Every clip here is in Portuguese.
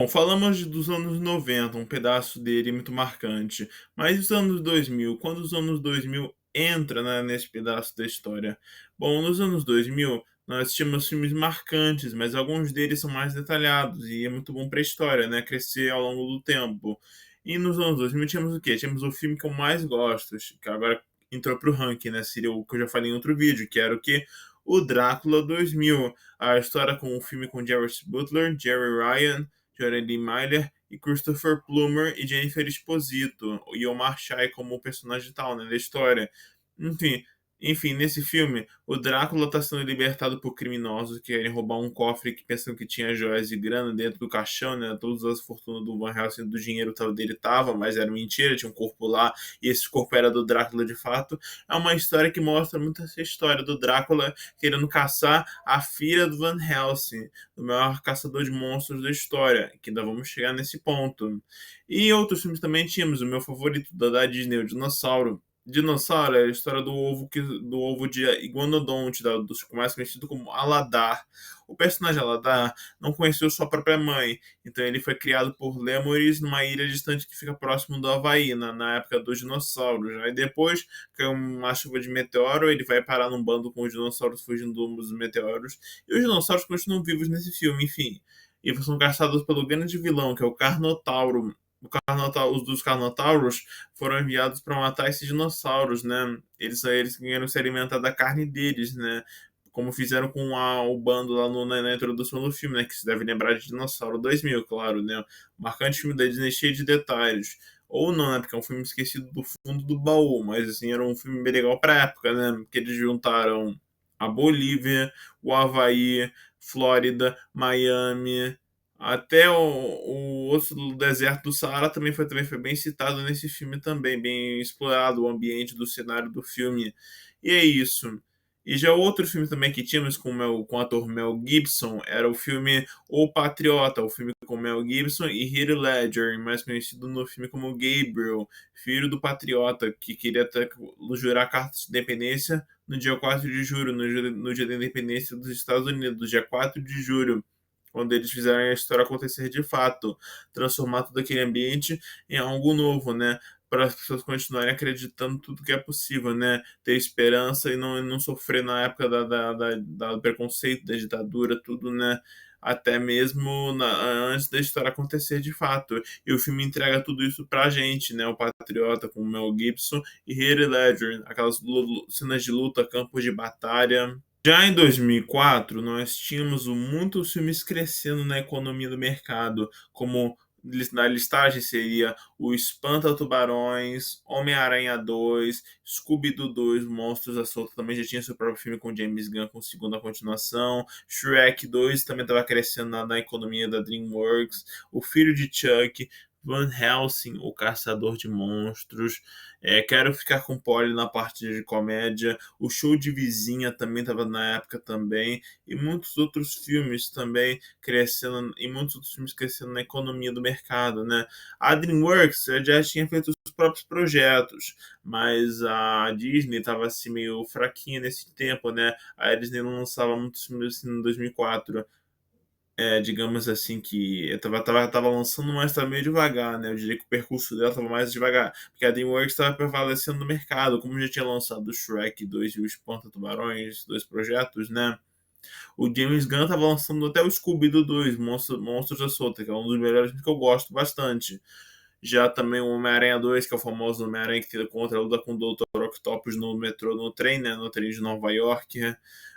Bom, falamos dos anos 90, um pedaço dele muito marcante. Mas os anos 2000, quando os anos 2000 entra, né, nesse pedaço da história? Bom, nos anos 2000, nós tínhamos filmes marcantes, mas alguns deles são mais detalhados e é muito bom para a história, né, crescer ao longo do tempo. E nos anos 2000 tínhamos o quê? Tínhamos o filme que eu mais gosto, que agora entrou pro ranking, né? Seria o que eu já falei em outro vídeo, que era o quê? O Drácula 2000. A história com o filme com Jerry Butler, Jerry Ryan, Jeremy Miller e Christopher Plummer e Jennifer Esposito e Omar Sy como personagem tal, né, da história. Enfim, enfim, nesse filme, o Drácula está sendo libertado por criminosos que querem roubar um cofre que pensam que tinha joias de grana dentro do caixão, né? Todas as fortunas do Van Helsing, do dinheiro dele tava, mas era mentira, tinha um corpo lá e esse corpo era do Drácula de fato. É uma história que mostra muito essa história do Drácula querendo caçar a filha do Van Helsing, o maior caçador de monstros da história, que ainda vamos chegar nesse ponto. E em outros filmes também tínhamos o meu favorito da Disney, o Dinossauro. Dinossauro é a história do ovo de Iguanodonte, dos mais conhecido como Aladar. O personagem Aladar não conheceu sua própria mãe, então ele foi criado por lêmures numa ilha distante que fica próximo do Havaí, na época dos dinossauros. Aí depois caiu uma chuva de meteoro, ele vai parar num bando com os dinossauros fugindo dos meteoros, e os dinossauros continuam vivos nesse filme, enfim. E são caçados pelo grande vilão, que é o Carnotauro. Os dos Carnotauros foram enviados para matar esses dinossauros, né? Eles queriam se alimentar da carne deles, né? Como fizeram com o bando lá na introdução do filme, né? Que se deve lembrar de Dinossauro 2000, claro, né? Um marcante filme da Disney cheio de detalhes. Ou não, né? Porque é um filme esquecido do fundo do baú, mas assim, era um filme bem legal pra época, né? Que eles juntaram a Bolívia, o Havaí, Flórida, Miami, até o osso do deserto do Saara também foi bem citado nesse filme também, bem explorado o ambiente do cenário do filme. E é isso. E já outro filme também que tínhamos com o ator Mel Gibson era o filme O Patriota, o filme com Mel Gibson e Heath Ledger, mais conhecido no filme como Gabriel, filho do patriota, que queria jurar a carta de independência no dia 4 de julho, no dia da independência dos Estados Unidos, dia 4 de julho, quando eles fizeram a história acontecer de fato, transformar todo aquele ambiente em algo novo, né? Para as pessoas continuarem acreditando tudo que é possível, né? Ter esperança e não sofrer na época do preconceito, da ditadura, tudo, né? Até mesmo antes da história acontecer de fato. E o filme entrega tudo isso pra gente, né? O Patriota com o Mel Gibson e Heath Ledger, aquelas cenas de luta, campos de batalha. Já em 2004, nós tínhamos muitos filmes crescendo na economia do mercado, como na listagem seria o Espanta-Tubarões, Homem-Aranha 2, Scooby-Doo 2, Monstros à Solta, também já tinha seu próprio filme com James Gunn com segunda continuação, Shrek 2 também estava crescendo na economia da DreamWorks, O Filho de Chuck, Van Helsing, O Caçador de Monstros, Quero Ficar com Polly na parte de comédia, O Show de Vizinha também estava na época também, e muitos outros filmes também crescendo, e muitos outros filmes crescendo na economia do mercado, né? A DreamWorks já tinha feito os próprios projetos, mas a Disney estava assim meio fraquinha nesse tempo, né? A Disney não lançava muitos filmes assim em 2004, digamos assim, que tava lançando, mas estava meio devagar, né? Eu diria que o percurso dela estava mais devagar, porque a DreamWorks estava prevalecendo no mercado, como já tinha lançado o Shrek 2 e o Espanta-Tubarões, dois projetos, né? O James Gunn estava lançando até o Scooby-Doo 2, Monstros da Solta, que é um dos melhores que eu gosto bastante. Já também o Homem-Aranha 2, que é o famoso Homem-Aranha que contra a luta com o Dr. Octopus no metrô, no trem, né? No trem de Nova York.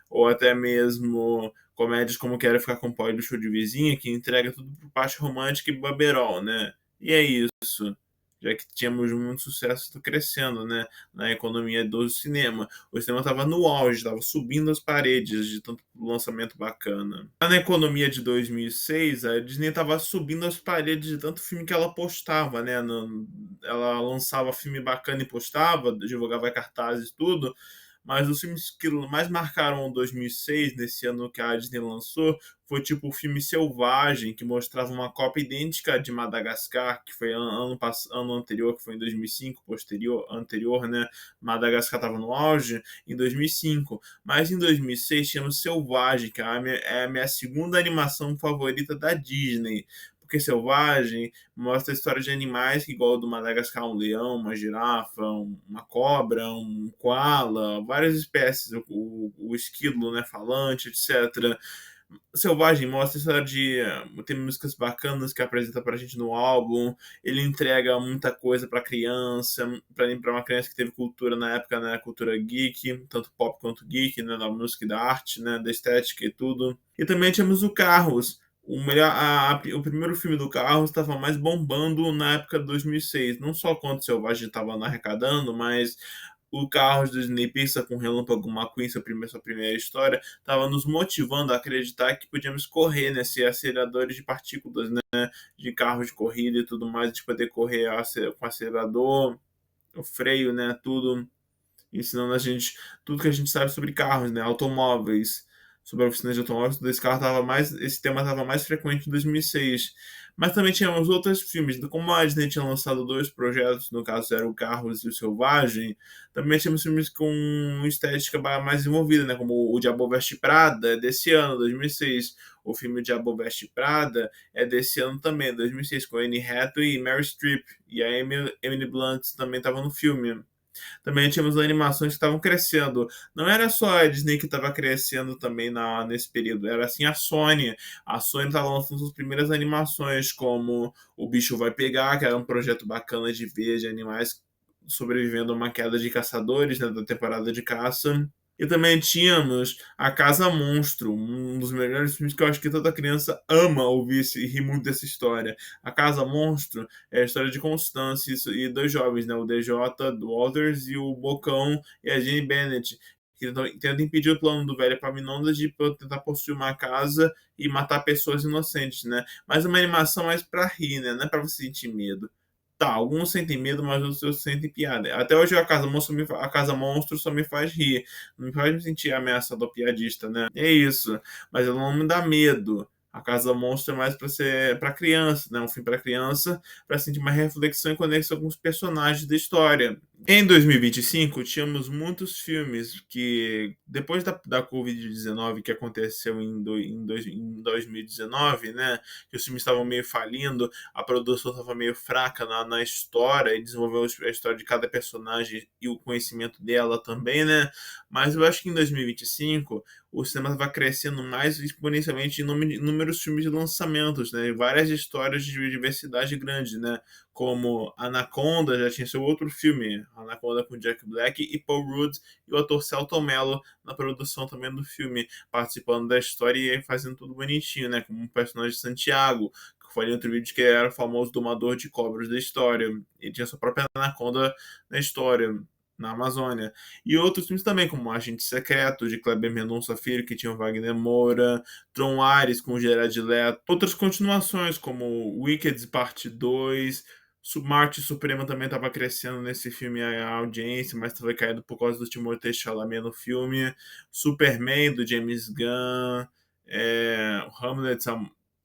Ou até mesmo comédias como Quero Ficar com o Pó do Show de Vizinha, que entrega tudo por parte romântica e baberol, né? E é isso. Já que tínhamos muito sucesso crescendo, né? Na economia do cinema. O cinema estava no auge, estava subindo as paredes de tanto lançamento bacana. Na economia de 2006, a Disney estava subindo as paredes de tanto filme que ela postava, né? Ela lançava filme bacana e postava, divulgava cartazes e tudo, mas os filmes que mais marcaram 2006, nesse ano que a Disney lançou, foi tipo o filme Selvagem, que mostrava uma cópia idêntica de Madagascar, que foi ano anterior, que foi em 2005, anterior, né? Madagascar estava no auge, em 2005. Mas em 2006 tínhamos Selvagem, que é a minha segunda animação favorita da Disney. Porque Selvagem mostra a história de animais, que igual o do Madagascar, um leão, uma girafa, uma cobra, um koala, várias espécies, o esquilo, né, falante, etc. Selvagem mostra a história de. Tem músicas bacanas que apresenta pra gente no álbum. Ele entrega muita coisa pra criança, pra uma criança que teve cultura na época, né? Cultura geek, tanto pop quanto geek, né? Da música e da arte, né? Da estética e tudo. E também tínhamos o Carros. O primeiro filme do Carros estava mais bombando na época de 2006. Não só quando o Selvagem estava arrecadando, mas o Carros do Disney Pixar com Relâmpago McQueen, sua primeira história, estava nos motivando a acreditar que podíamos correr nesse aceleradores de partículas, né? De carros de corrida e tudo mais, de poder correr com acelerador, o freio, né? Tudo ensinando a gente tudo que a gente sabe sobre carros, né? Automóveis, sobre oficinas de automóveis, esse tema estava mais frequente em 2006. Mas também tínhamos outros filmes, como a Disney tinha lançado dois projetos, no caso era o Carros e o Selvagem, também tínhamos filmes com estética mais envolvida, né? Como o Diabo Veste Prada, é desse ano, 2006. O filme O Diabo Veste Prada é desse ano também, 2006, com Anne Hathaway e Meryl Streep. E a Emily Blunt também estava no filme. Também tínhamos animações que estavam crescendo. Não era só a Disney que estava crescendo também nesse período, era assim a Sony. A Sony estava lançando suas primeiras animações, como O Bicho Vai Pegar, que era um projeto bacana de ver de animais sobrevivendo a uma queda de caçadores, né, da temporada de caça. E também tínhamos A Casa Monstro, um dos melhores filmes que eu acho que toda criança ama ouvir e rir muito dessa história. A Casa Monstro é a história de Constance e dois jovens, né? O DJ Walters e o Bocão e a Jane Bennett, que tentam impedir o plano do velho Epaminondas de tentar possuir uma casa e matar pessoas inocentes, né? Mas uma animação mais pra rir, né? Não é pra você sentir medo. Tá, alguns sentem medo, mas outros sentem piada. Até hoje a Casa Monstro só me faz rir. Não me faz me sentir ameaçado ou piadista, né? É isso. Mas ela não me dá medo. A Casa Monstro é mais pra ser para criança, né? Um filme pra criança, pra sentir uma reflexão e conexão com os personagens da história. Em 2025, tínhamos muitos filmes que, depois da Covid-19 que aconteceu em 2019, né? Que os filmes estavam meio falindo, a produção estava meio fraca na história e desenvolveu a história de cada personagem e o conhecimento dela também, né? Mas eu acho que em 2025 o cinema vai crescendo mais exponencialmente em inúmeros filmes de lançamentos, né? E várias histórias de diversidade grande, né? Como Anaconda, já tinha seu outro filme, Anaconda com Jack Black e Paul Rudd e o ator Selton Mello na produção também do filme, participando da história e fazendo tudo bonitinho, né? Como um personagem de Santiago, que foi em outro vídeo que ele era o famoso domador de cobras da história. Ele tinha sua própria anaconda na história, na Amazônia. E outros filmes também, como Agente Secreto, de Kleber Mendonça Filho, que tinha o Wagner Moura, Tron Ares com Gerard Leto. Outras continuações, como Wicked Parte 2, Marte Suprema também estava crescendo nesse filme a audiência, mas estava caindo por causa do Timothée Chalamet no filme. Superman, do James Gunn. Hamlet,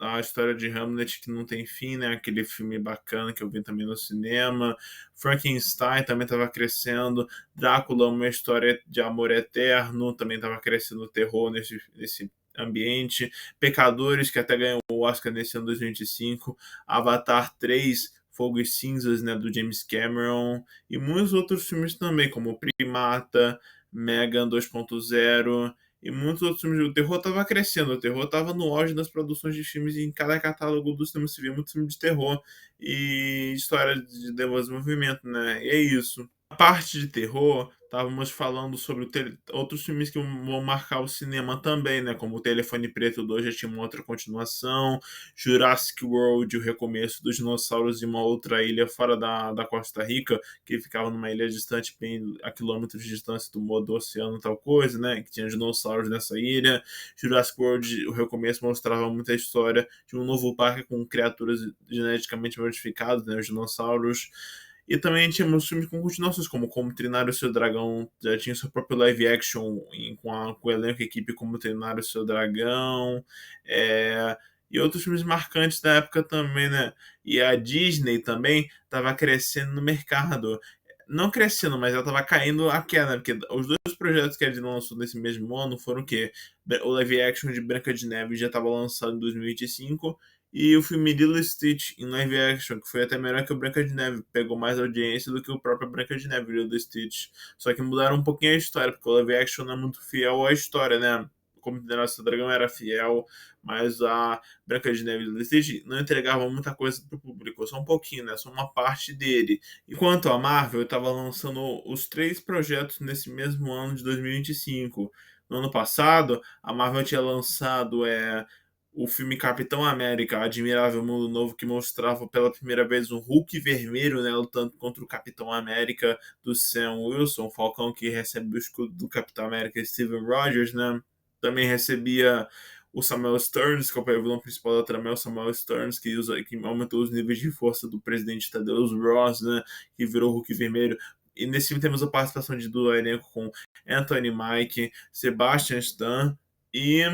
a história de Hamlet que não tem fim, né? Aquele filme bacana que eu vi também no cinema. Frankenstein também estava crescendo. Drácula, uma história de amor eterno, também estava crescendo o terror nesse ambiente. Pecadores, que até ganhou o Oscar nesse ano 2025. Avatar 3, Fogo e Cinzas, né, do James Cameron. E muitos outros filmes também, como Primata, Megan 2.0 e muitos outros filmes. O terror estava crescendo, o terror estava no auge das produções de filmes e em cada catálogo do cinema se via muito filme de terror e história de desenvolvimento, né? E é isso. A parte de terror, estávamos falando sobre outros filmes que vão marcar o cinema também, né? Como o Telefone Preto 2 já tinha uma outra continuação, Jurassic World, o recomeço dos dinossauros em uma outra ilha fora da Costa Rica, que ficava numa ilha distante, bem a quilômetros de distância do oceano, tal coisa, né? Que tinha dinossauros nessa ilha. Jurassic World, o recomeço mostrava muita história de um novo parque com criaturas geneticamente modificadas, né? Os dinossauros. E também tínhamos filmes com continuações, como Treinar o Seu Dragão, já tinha seu próprio live action com o elenco e equipe Como Treinar o Seu Dragão, e outros filmes marcantes da época também, né? E a Disney também estava crescendo no mercado. Não crescendo, mas ela estava caindo a queda, porque os dois projetos que a Disney lançou nesse mesmo ano foram o quê? O live action de Branca de Neve já estava lançado em 2025 E o filme Lilo e Stitch em live action, que foi até melhor que o Branca de Neve, pegou mais audiência do que o próprio Branca de Neve, Lilo e Stitch. Só que mudaram um pouquinho a história, porque o live action não é muito fiel à história, né? Como Nosso Dragão era fiel, mas a Branca de Neve e Lilo e Stitch não entregava muita coisa pro público, só um pouquinho, né? Só uma parte dele. Enquanto a Marvel estava lançando os três projetos nesse mesmo ano de 2025. No ano passado, a Marvel tinha lançado o filme Capitão América, Admirável Mundo Novo, que mostrava pela primeira vez um Hulk vermelho, né, lutando contra o Capitão América do Sam Wilson, o Falcão que recebe o escudo do Capitão América, Steven Rogers, né? Também recebia o Samuel Stearns, que é o vilão principal da trama, é o Samuel Stearns, que aumentou os níveis de força do presidente Thanos Ross, né, que virou Hulk vermelho. E nesse filme temos a participação do elenco com Anthony Mike, Sebastian Stan e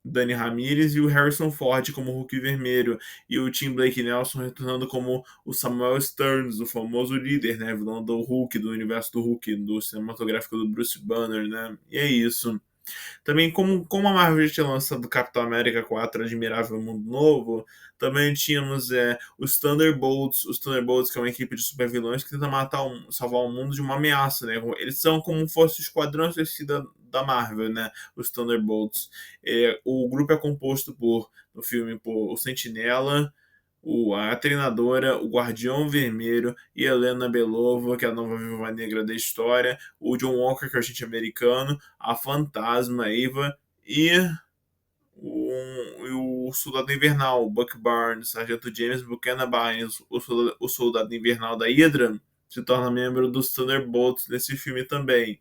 Dani Ramirez e o Harrison Ford como Hulk Vermelho e o Tim Blake Nelson retornando como o Samuel Stearns, o famoso líder, né, vilão do Hulk, do universo do Hulk, do cinematográfico do Bruce Banner, né? E é isso. Também, como a Marvel já tinha lançado Capitão América 4, Admirável Mundo Novo, também tínhamos os Thunderbolts. Os Thunderbolts, que é uma equipe de supervilões que tenta salvar o mundo de uma ameaça, né? Eles são como se fosse o Esquadrão Suicida da Marvel, né? Os Thunderbolts. O grupo é composto no filme, por o Sentinela, a treinadora, o Guardião Vermelho e Helena Belova, que é a nova Viúva Negra da história, o John Walker, que é o agente americano, a Fantasma, Eva e o Soldado Invernal, o Buck Barnes, Sargento James Buchanan Barnes, o Soldado Invernal da Hydra, se torna membro dos Thunderbolts nesse filme também.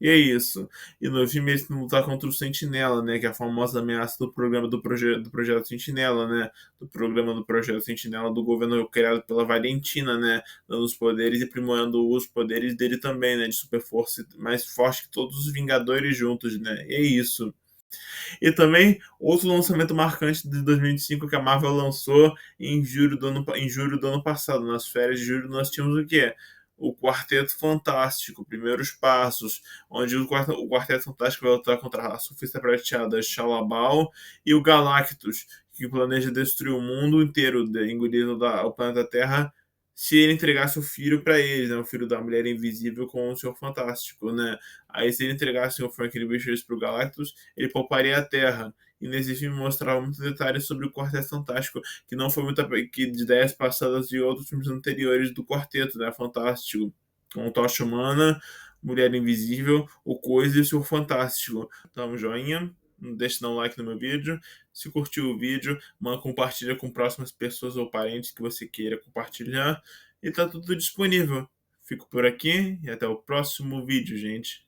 E é isso. E no filme eles tentam lutar contra o Sentinela, né? Que é a famosa ameaça do projeto Sentinela, né? Do programa do projeto Sentinela do governo criado pela Valentina, né? Dando os poderes e aprimorando os poderes dele também, né? De super força, mais forte que todos os Vingadores juntos, né? E é isso. E também outro lançamento marcante de 2025 que a Marvel lançou em julho do ano passado. Nas férias de julho nós tínhamos o quê? O Quarteto Fantástico, Primeiros Passos, onde o Quarteto Fantástico vai lutar contra a Surfista Prateada Xalabal e o Galactus, que planeja destruir o mundo inteiro, engolindo o planeta Terra, se ele entregasse o filho para eles, né? O filho da Mulher Invisível com o Senhor Fantástico, né? Aí se ele entregasse o Franklin Richards pro Galactus, ele pouparia a Terra. E nesse filme mostrava muitos detalhes sobre o Quarteto Fantástico, que não foi muito que de ideias passadas de outros filmes anteriores do Quarteto, né? Fantástico. Com Tocha Humana, Mulher Invisível, o Coisa e o Senhor Fantástico. Então, joinha, deixa de dar um like no meu vídeo. Se curtiu o vídeo, compartilha com próximas pessoas ou parentes que você queira compartilhar. E tá tudo disponível. Fico por aqui e até o próximo vídeo, gente.